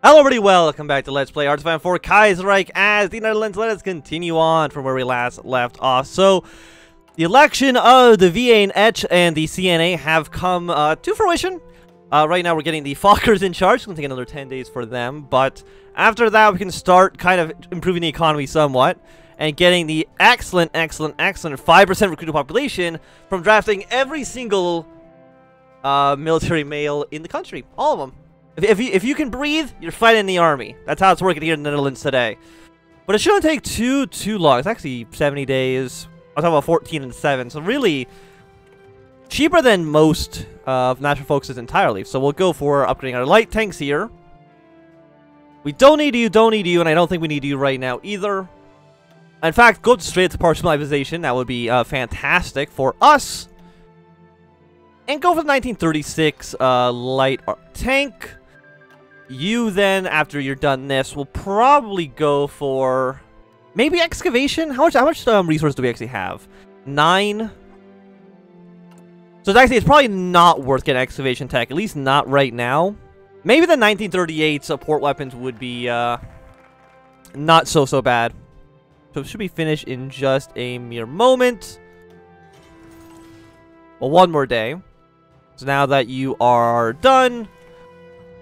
Hello everybody, welcome back to Let's Play RGFX Kaiserreich as the Netherlands. Let us continue on from where we last left off. So, the election of the WWII and the CNA have come to fruition. Right now we're getting the Fokkers in charge. It's going to take another 10 days for them. But after that we can start kind of improving the economy somewhat. And getting the excellent 5% recruited population from drafting every single military male in the country. All of them. If you can breathe, you're fighting in the army. That's how it's working here in the Netherlands today. But it shouldn't take too long. It's actually 70 days. I'm talking about 14 and 7. So really, cheaper than most of national focuses entirely. So we'll go for upgrading our light tanks here. We don't need you, and I don't think we need you right now either. In fact, go straight to partial mobilization. That would be fantastic for us. And go for the 1936 light tank. You then, after you're done this, will probably go for maybe excavation. How much resource do we actually have? 9. So it's probably not worth getting excavation tech, at least not right now. Maybe the 1938 support weapons would be not so bad. So it should be finished in just a mere moment. Well, one more day. So now that you are done,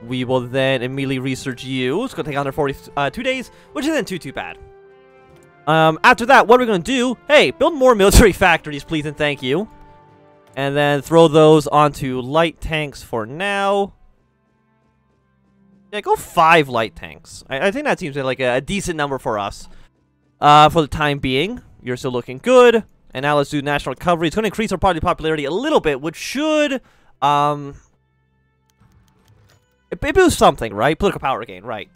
we will then immediately research you. It's going to take under 42 days, which isn't too bad. After that, what are we going to do? Hey, build more military factories, please and thank you. And then throw those onto light tanks for now. Yeah, go 5 light tanks. I think that seems like a decent number for us. For the time being, you're still looking good. And now let's do national recovery. It's going to increase our party popularity a little bit, which should... It boosts something, right? Political power gain, right.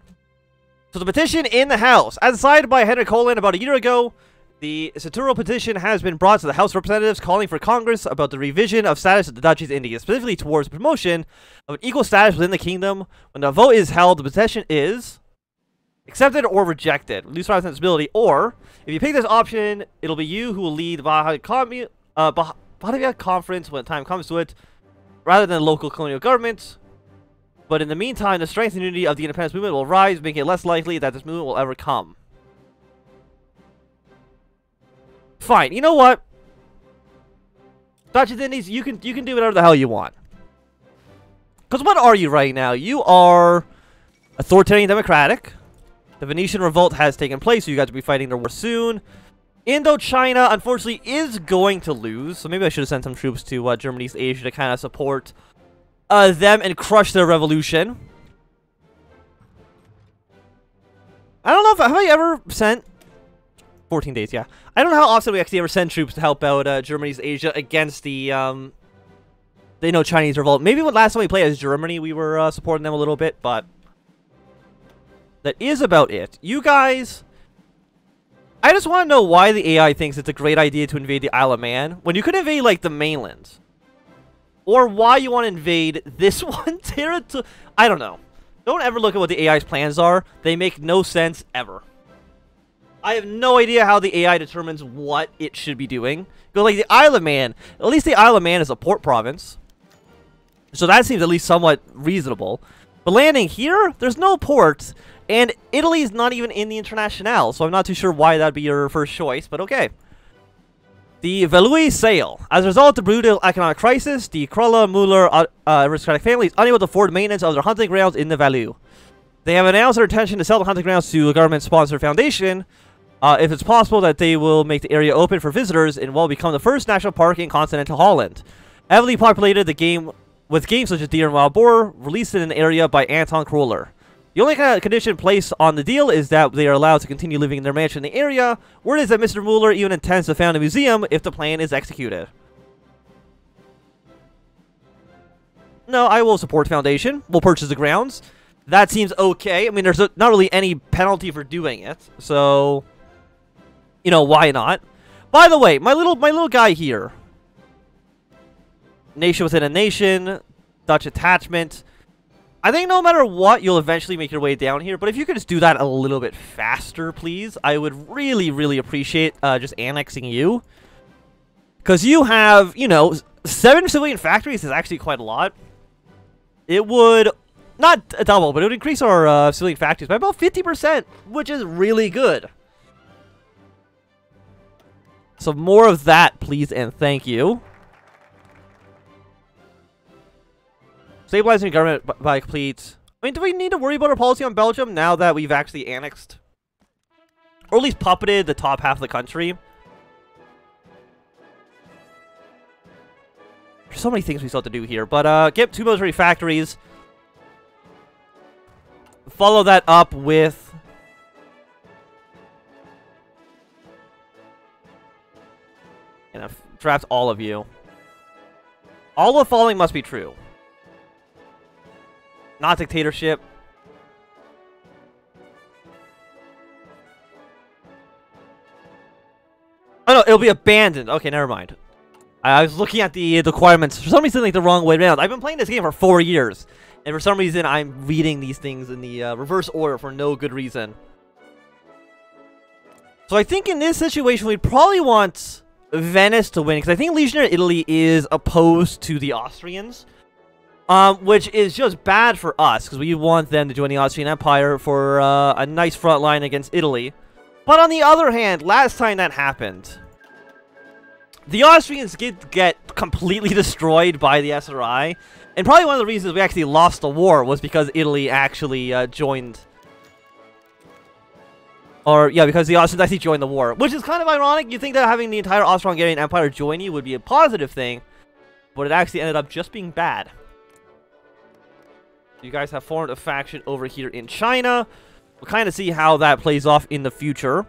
So the petition in the House. As decided by Henry Colin about a year ago, the Saturo petition has been brought to the House of Representatives calling for Congress about the revision of status of the Duchy of India, specifically towards the promotion of an equal status within the kingdom. When the vote is held, the petition is accepted or rejected. Reduce responsibility, or if you pick this option, it'll be you who will lead the WWII conference when time comes to it, rather than local colonial governments. But in the meantime, the strength and unity of the independence movement will rise, making it less likely that this movement will ever come. Fine, you know what? Duchy of Indies, you can do whatever the hell you want. Because what are you right now? You are authoritarian democratic. The Venetian revolt has taken place, so you guys will be fighting the war soon. Indochina, unfortunately, is going to lose. So maybe I should have sent some troops to Germany's Asia to kind of support them and crush their revolution. I don't know if... Have I ever sent... 14 days, yeah. I don't know how often we actually ever send troops to help out Germany's Asia against the Chinese revolt. Maybe when last time we played as Germany, we were supporting them a little bit, but... that is about it. You guys... I just want to know why the AI thinks it's a great idea to invade the Isle of Man when you could invade, like, the mainland. Or why you want to invade this one territory. I don't know. Don't ever look at what the AI's plans are. They make no sense ever. I have no idea how the AI determines what it should be doing. Because, like, the Isle of Man, at least the Isle of Man is a port province. So that seems at least somewhat reasonable. But landing here, there's no port. And Italy's not even in the Internationale, so I'm not too sure why that'd be your first choice, but okay. The WWII sail. As a result of the brutal economic crisis, the Krolla-Muller aristocratic family is unable to afford maintenance of their hunting grounds in the Value. They have announced their intention to sell the hunting grounds to a government-sponsored foundation. If it's possible that they will make the area open for visitors and will become the first national park in continental Holland. Heavily populated with games such as deer and wild boar, released in an area by Anton Kroller. The only kind of condition placed on the deal is that they are allowed to continue living in their mansion in the area. Word is that Mr. Mueller even intends to found a museum if the plan is executed. No, I will support Foundation. We'll purchase the grounds. That seems okay. I mean, there's not really any penalty for doing it. So, you know, why not? By the way, my little guy here. Nation within a nation. Dutch attachment. I think no matter what, you'll eventually make your way down here. But if you could just do that a little bit faster, please, I would really appreciate just annexing you. Because you have, you know, 7 civilian factories is actually quite a lot. It would not a double, but it would increase our civilian factories by about 50%, which is really good. So more of that, please and thank you. Stabilizing government by complete. I mean, do we need to worry about our policy on Belgium now that we've actually annexed? Or at least puppeted the top half of the country? There's so many things we still have to do here. But, get 2 military factories. Follow that up with... And I've draft all of you. All of the following must be true. Not dictatorship. Oh no, it'll be abandoned. Okay, never mind. I was looking at the requirements. For some reason, like the wrong way around. I've been playing this game for 4 years. And for some reason, I'm reading these things in the reverse order for no good reason. So I think in this situation, we'd probably want Venice to win. Because I think Legionnaire Italy is opposed to the Austrians. Which is just bad for us, because we want them to join the Austrian Empire for a nice front line against Italy. But on the other hand, last time that happened, the Austrians did get completely destroyed by the SRI, and probably one of the reasons we actually lost the war was because Italy actually joined... Or, yeah, because the Austrians actually joined the war, which is kind of ironic. You'd think that having the entire Austro-Hungarian Empire join you would be a positive thing, but it actually ended up just being bad. You guys have formed a faction over here in China. We'll kind of see how that plays off in the future.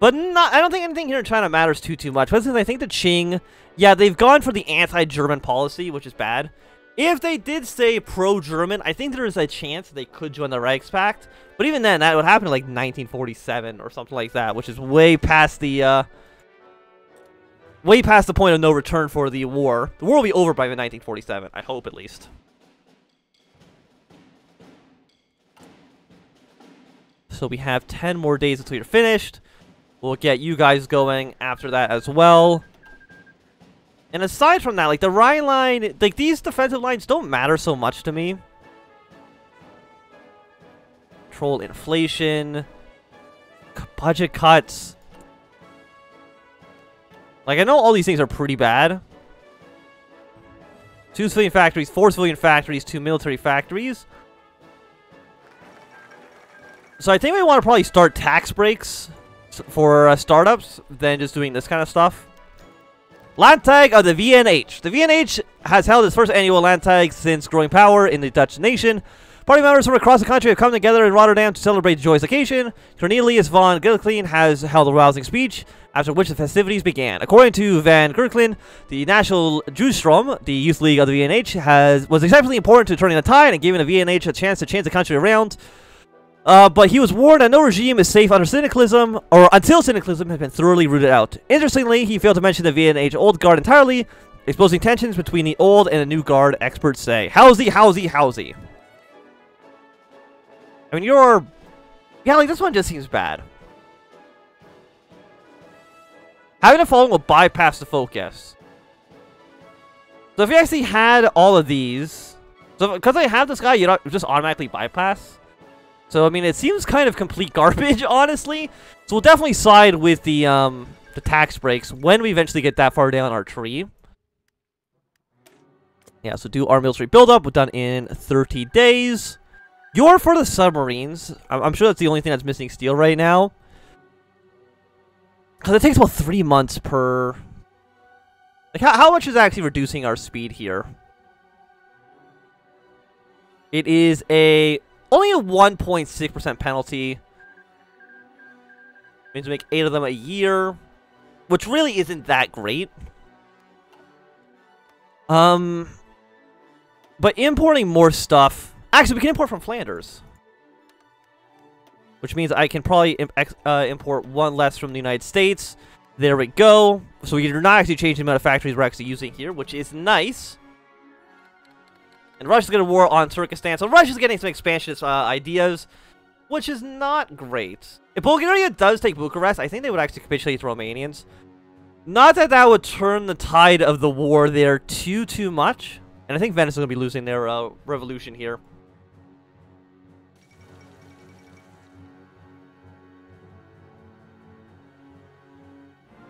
But I don't think anything here in China matters too much. But since I think the Qing, yeah, they've gone for the anti-German policy, which is bad. If they did stay pro-German, I think there is a chance they could join the Reichspakt. But even then, that would happen in like 1947 or something like that, which is way past the point of no return for the war. The war will be over by 1947, I hope at least. So we have 10 more days until you're finished. We'll get you guys going after that as well. And aside from that, like the Rhine line, like these defensive lines don't matter so much to me. Control inflation. Budget cuts. Like I know all these things are pretty bad. 2 civilian factories, 4 civilian factories, 2 military factories. So I think we want to probably start tax breaks for startups than just doing this kind of stuff. Landtag of the VNH. The VNH has held its first annual Landtag since growing power in the Dutch nation. Party members from across the country have come together in Rotterdam to celebrate the joyous occasion. Cornelius van Gilkleen has held a rousing speech, after which the festivities began. According to Van Gilkleen, the National Juistrom, the youth league of the VNH, was exceptionally important to turning the tide and giving the VNH a chance to change the country around. But he was warned that no regime is safe under syndicalism, or until syndicalism has been thoroughly rooted out. Interestingly, he failed to mention the VNH Old Guard entirely, exposing tensions between the old and the new guard, experts say. Howsy. I mean, yeah, like, this one just seems bad. Having a following will bypass the focus. So if you actually had all of these... So, because I have this guy, you don't just automatically bypass. So, I mean, it seems kind of complete garbage, honestly. So, we'll definitely side with the tax breaks when we eventually get that far down our tree. Yeah, so do our military buildup. We're done in 30 days. You're for the submarines. I'm sure that's the only thing that's missing steel right now. Because it takes about 3 months per... Like, how much is actually reducing our speed here? It is only a 1.6% penalty. Means we make 8 of them a year. Which really isn't that great. But importing more stuff... Actually, we can import from Flanders. Which means I can probably import 1 less from the United States. There we go. So we are not actually changing the amount of factories we're actually using here, which is nice. And Russia's going to war on Turkestan. So Russia's getting some expansionist ideas, which is not great. If Bulgaria does take Bucharest, I think they would actually capitulate to Romanians. Not that that would turn the tide of the war there too much. And I think Venice is going to be losing their revolution here.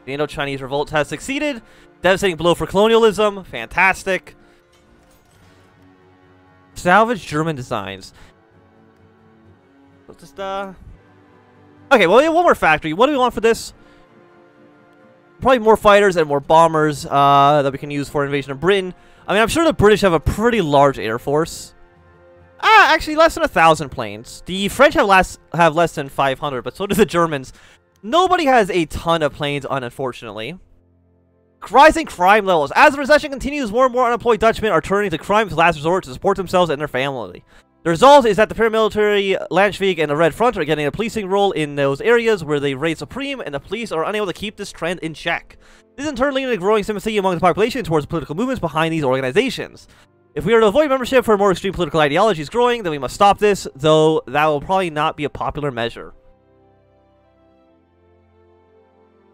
The Indo-Chinese revolt has succeeded. Devastating blow for colonialism. Fantastic. Salvage German designs. Let's just, okay, well, we have one more factory. What do we want for this? Probably more fighters and more bombers that we can use for invasion of Britain. I mean, I'm sure the British have a pretty large air force. Actually, less than 1,000 planes. The French have less than 500, but so do the Germans. Nobody has a ton of planes, unfortunately. Rising crime levels. As the recession continues, more and more unemployed Dutchmen are turning to crime as last resort to support themselves and their family. The result is that the paramilitary Landwehr and the Red Front are getting a policing role in those areas where they reign supreme, and the police are unable to keep this trend in check. This in turn leading to growing sympathy among the population towards political movements behind these organizations. If we are to avoid membership for more extreme political ideologies growing, then we must stop this, though that will probably not be a popular measure.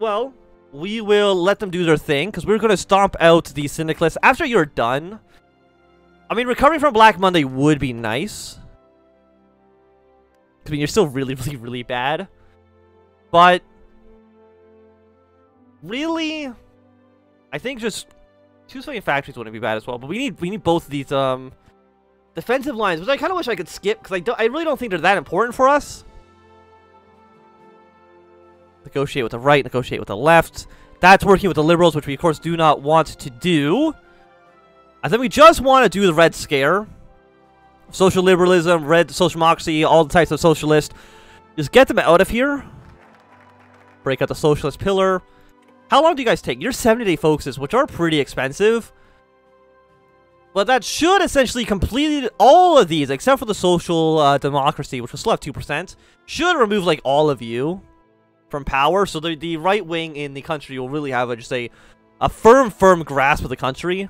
Well, we will let them do their thing, because we're going to stomp out the syndicalists after you're done. I mean, recovering from Black Monday would be nice. I mean, you're still really, really, really bad. But, really, I think just 2 civilian factories wouldn't be bad as well. But we need both of these defensive lines, which I kind of wish I could skip, because I really don't think they're that important for us. Negotiate with the right, negotiate with the left. That's working with the liberals, which we, of course, do not want to do. I think we just want to do the Red Scare. Social liberalism, red social democracy, all the types of socialists. Just get them out of here. Break out the socialist pillar. How long do you guys take? Your 70-day focuses, which are pretty expensive. But that should essentially complete all of these, except for the social democracy, which will still have 2%. Should remove, like, all of you from power, so the right wing in the country will really have just a firm grasp of the country.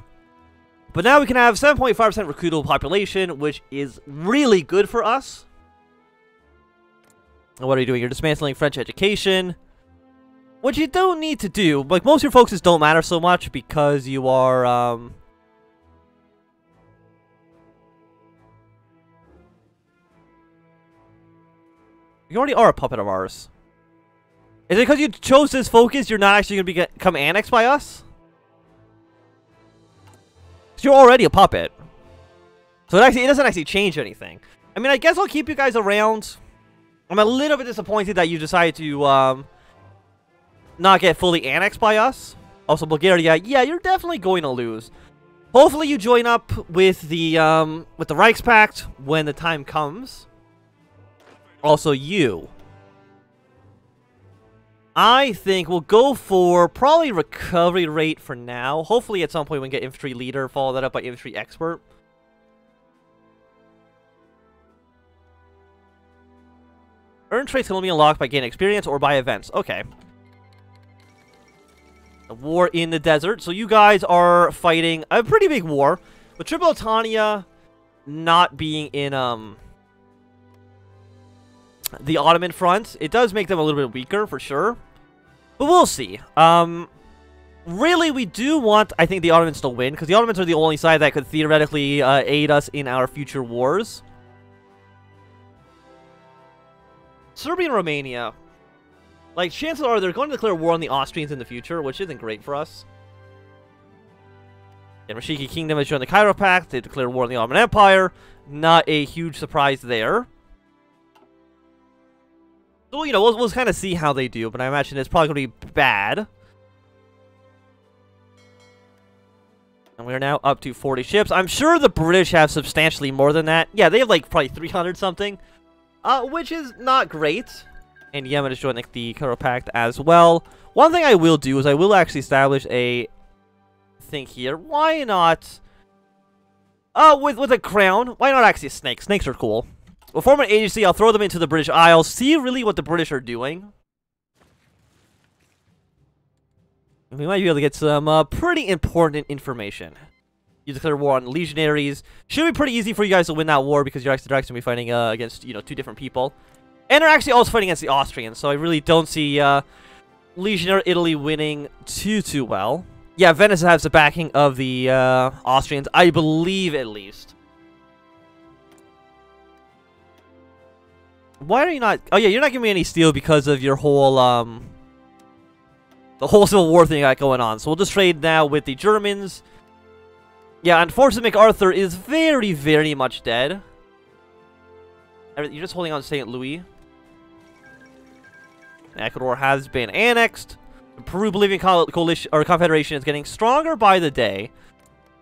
But now we can have 7.5% recruitable population, which is really good for us. And what are you doing? You're dismantling French education, which you don't need to do. Like, most of your focuses don't matter so much because you are, you already are a puppet of ours. Is it because you chose this focus, you're not actually going to become annexed by us? Because you're already a puppet. So it doesn't actually change anything. I mean, I guess I'll keep you guys around. I'm a little bit disappointed that you decided to not get fully annexed by us. Also, Bulgaria, yeah, you're definitely going to lose. Hopefully you join up with the Reichspakt when the time comes. Also, you. I think we'll go for probably recovery rate for now. Hopefully at some point we can get infantry leader, follow that up by infantry expert. Earn traits can only be unlocked by gaining experience or by events. Okay. A war in the desert. So you guys are fighting a pretty big war. With Tripolitania not being in the Ottoman front, it does make them a little bit weaker for sure. But we'll see. Really, we do want, I think, the Ottomans to win, because the Ottomans are the only side that could theoretically aid us in our future wars. Serbia and Romania. Like, chances are they're going to declare war on the Austrians in the future, which isn't great for us. And Rashiki Kingdom has joined the Cairo Pact. They declare war on the Ottoman Empire. Not a huge surprise there. So, you know, we'll kind of see how they do, but I imagine it's probably going to be bad. And we are now up to 40 ships. I'm sure the British have substantially more than that. Yeah, they have like probably 300 something, which is not great. And Yemen is joining the Cairo Pact as well. One thing I will do is I will actually establish a thing here. Why not? With a crown. Why not actually a snake? Snakes are cool. We'll form an agency, I'll throw them into the British Isles, see really what the British are doing. And we might be able to get some pretty important information. You declare war on legionaries. Should be pretty easy for you guys to win that war because you're actually going to be fighting against, you know, 2 different people. And they're actually also fighting against the Austrians, so I really don't see Legionnaire Italy winning too well. Yeah, Venice has the backing of the Austrians, I believe at least. Why are you not... Oh, yeah, you're not giving me any steel because of your whole, the whole Civil War thing I got going on. So we'll just trade now with the Germans. Yeah, unfortunately, MacArthur is very, very much dead. You're just holding on to St. Louis. Ecuador has been annexed. The Peru-Bolivian coalition or confederation is getting stronger by the day.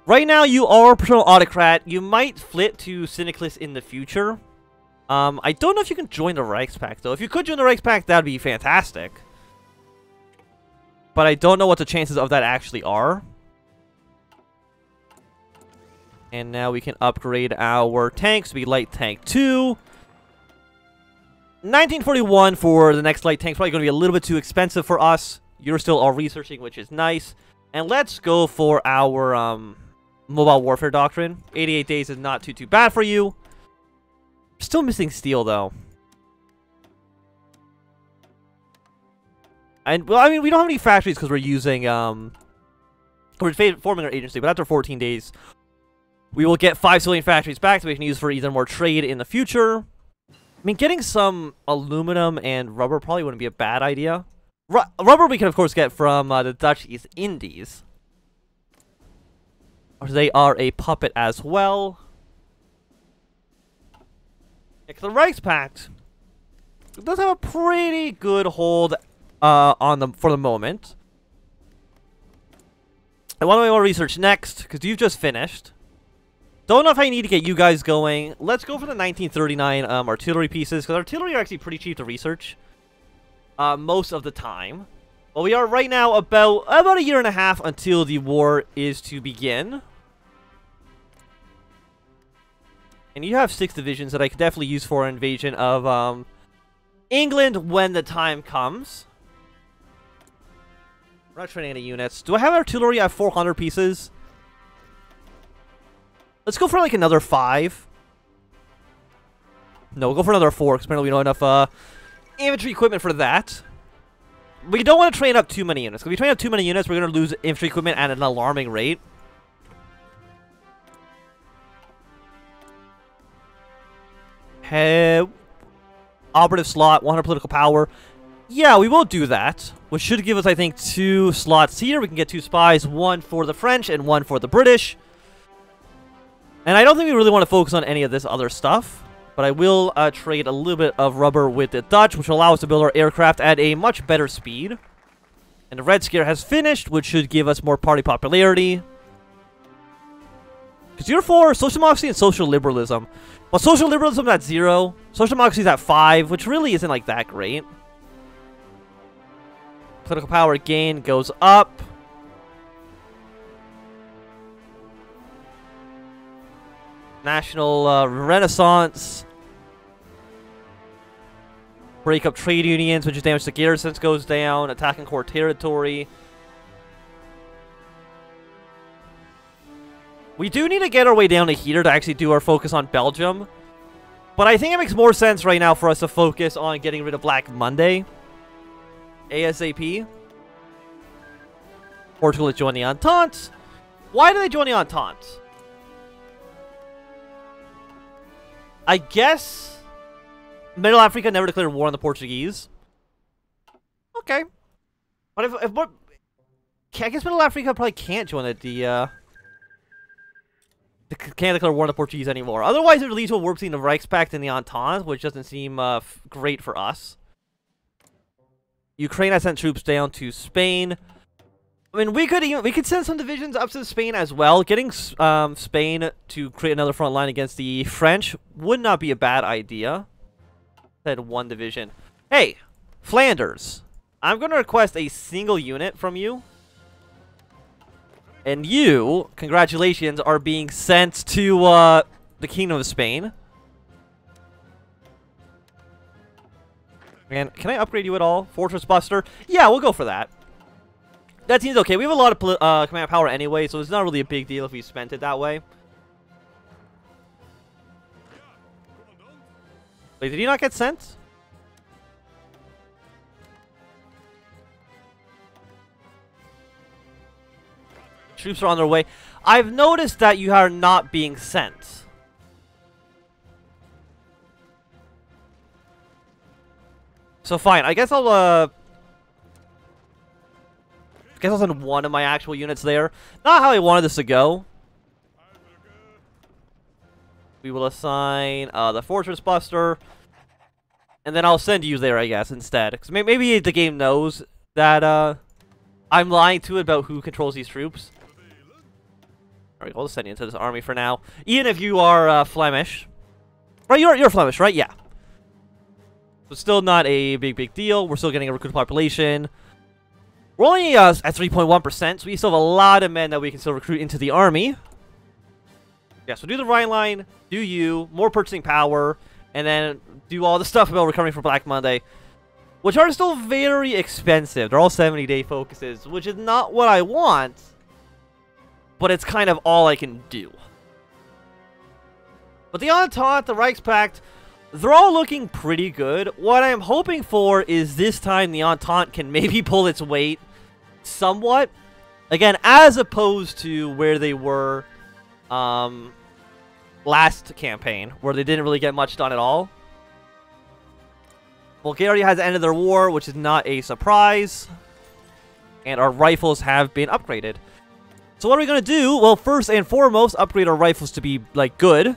Right now, you are a paternal autocrat. You might flip to Syndicalist in the future. I don't know if you can join the Reichspakt, though. If you could join the Reichspakt, that would be fantastic. But I don't know what the chances of that actually are. And now we can upgrade our tanks to be Light Tank 2. 1941 for the next light tank. Probably going to be a little bit too expensive for us. You're still all researching, which is nice. And let's go for our mobile warfare doctrine. 88 days is not too bad for you. Still missing steel, though. And, well, I mean, we don't have any factories because we're using, we're forming our agency, but after 14 days, we will get 5 civilian factories back that we can use for either more trade in the future. I mean, getting some aluminum and rubber probably wouldn't be a bad idea. Rubber we can, of course, get from the Dutch East Indies. They are a puppet as well. Yeah, the Reichspakt does have a pretty good hold on them for the moment. And what do I want to research next? Because you've just finished. Don't know if I need to get you guys going. Let's go for the 1939 artillery pieces, because artillery are actually pretty cheap to research most of the time. Well, we are right now about a year and a half until the war is to begin. And you have 6 divisions that I could definitely use for an invasion of England when the time comes. We're not training any units. Do I have artillery? I have 400 pieces. Let's go for like another 5. No, we'll go for another 4, because apparently we don't have enough infantry equipment for that. We don't want to train up too many units. If we train up too many units, we're going to lose infantry equipment at an alarming rate. Operative slot, 100 political power. Yeah, we will do that, which should give us, I think, 2 slots here. We can get 2 spies, 1 for the French and 1 for the British. And I don't think we really want to focus on any of this other stuff. But I will trade a little bit of rubber with the Dutch, which will allow us to build our aircraft at a much better speed. And the Red Scare has finished, which should give us more party popularity. Because you're for social democracy and social liberalism. Well, social liberalism at 0. Social democracy is at 5, which really isn't like that great. Political power gain goes up. National Renaissance. Break up trade unions, which is damage to garrisons goes down. Attacking core territory. We do need to get our way down to here to actually do our focus on Belgium. But I think it makes more sense right now for us to focus on getting rid of Black Monday. ASAP. Portugal has joined the Entente. Why do they join the Entente? I guess Middle Africa never declared war on the Portuguese. Okay. But I guess Middle Africa probably can't join can't declare war on the Portuguese anymore. Otherwise, it would lead to a war between the Reichspakt and the Entente, which doesn't seem great for us. Ukraine has sent troops down to Spain. I mean, we could send some divisions up to Spain as well. Getting Spain to create another front line against the French would not be a bad idea. Said 1 division. Hey, Flanders. I'm going to request a single unit from you. And you, congratulations, are being sent to the Kingdom of Spain. Man, can I upgrade you at all? Fortress Buster? Yeah, we'll go for that. That seems okay. We have a lot of command power anyway, so it's not really a big deal if we spent it that way. Wait, did he not get sent? Troops are on their way. I've noticed that you are not being sent. So fine, I guess I'll I guess I'll send one of my actual units there. Not how I wanted this to go. We will assign the Fortress Buster. And then I'll send you there, I guess, instead. Because maybe the game knows that I'm lying to it about who controls these troops. Alright, we'll just send you into this army for now. Even if you are Flemish. Right, you're Flemish, right? Yeah. So still not a big deal. We're still getting a recruit population. We're only at 3.1%, so we still have a lot of men that we can still recruit into the army. Yeah, so do the Rhine line, do you, more purchasing power, and then do all the stuff about recovering for Black Monday, which are still very expensive. They're all 70-day focuses, which is not what I want, but it's kind of all I can do. But the Entente, the Reichspakt, they're all looking pretty good. What I'm hoping for is this time the Entente can maybe pull its weight somewhat. Again, as opposed to where they were last campaign, where they didn't really get much done at all. Bulgaria has ended their war, which is not a surprise. And our rifles have been upgraded. So what are we going to do? Well, first and foremost, upgrade our rifles to be, like, good.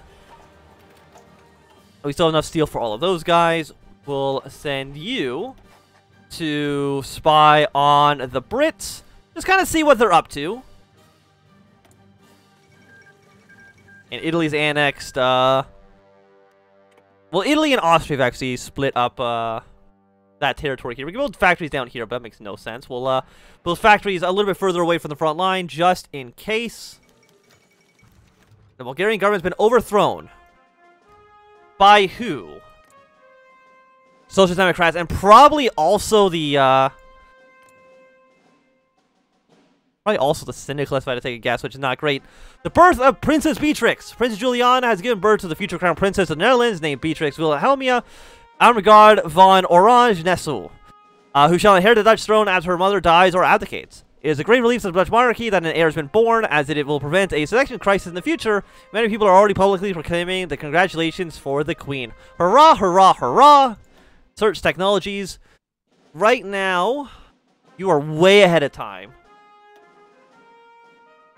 We still have enough steel for all of those guys. We'll send you to spy on the Brits. Just kind of see what they're up to. And Italy's annexed, well, Italy and Austria have actually split up, that territory here. We can build factories down here, but that makes no sense. We'll, build factories a little bit further away from the front line, just in case. The Bulgarian government's been overthrown. By who? Social Democrats, and probably also the, Syndicalists, if I had to take a guess, which is not great. The birth of Princess Beatrix. Princess Juliana has given birth to the future crown princess of the Netherlands, named Beatrix Wilhelmina Armegard von Orange-Nassau, who shall inherit the Dutch throne after her mother dies or abdicates. It is a great relief to the Dutch monarchy that an heir has been born, as it will prevent a succession crisis in the future. Many people are already publicly proclaiming the congratulations for the Queen. Hurrah, hurrah, hurrah! Search technologies. Right now, you are way ahead of time.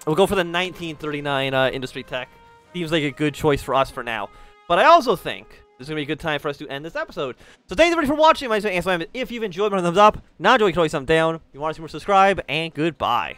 We'll go for the 1939 industry tech. Seems like a good choice for us for now. But I also think this is going to be a good time for us to end this episode. So thanks everybody for watching. My name is If you've enjoyed, give a thumbs up. Not enjoying, you can always thumbs down. If you want to see more, subscribe. And goodbye.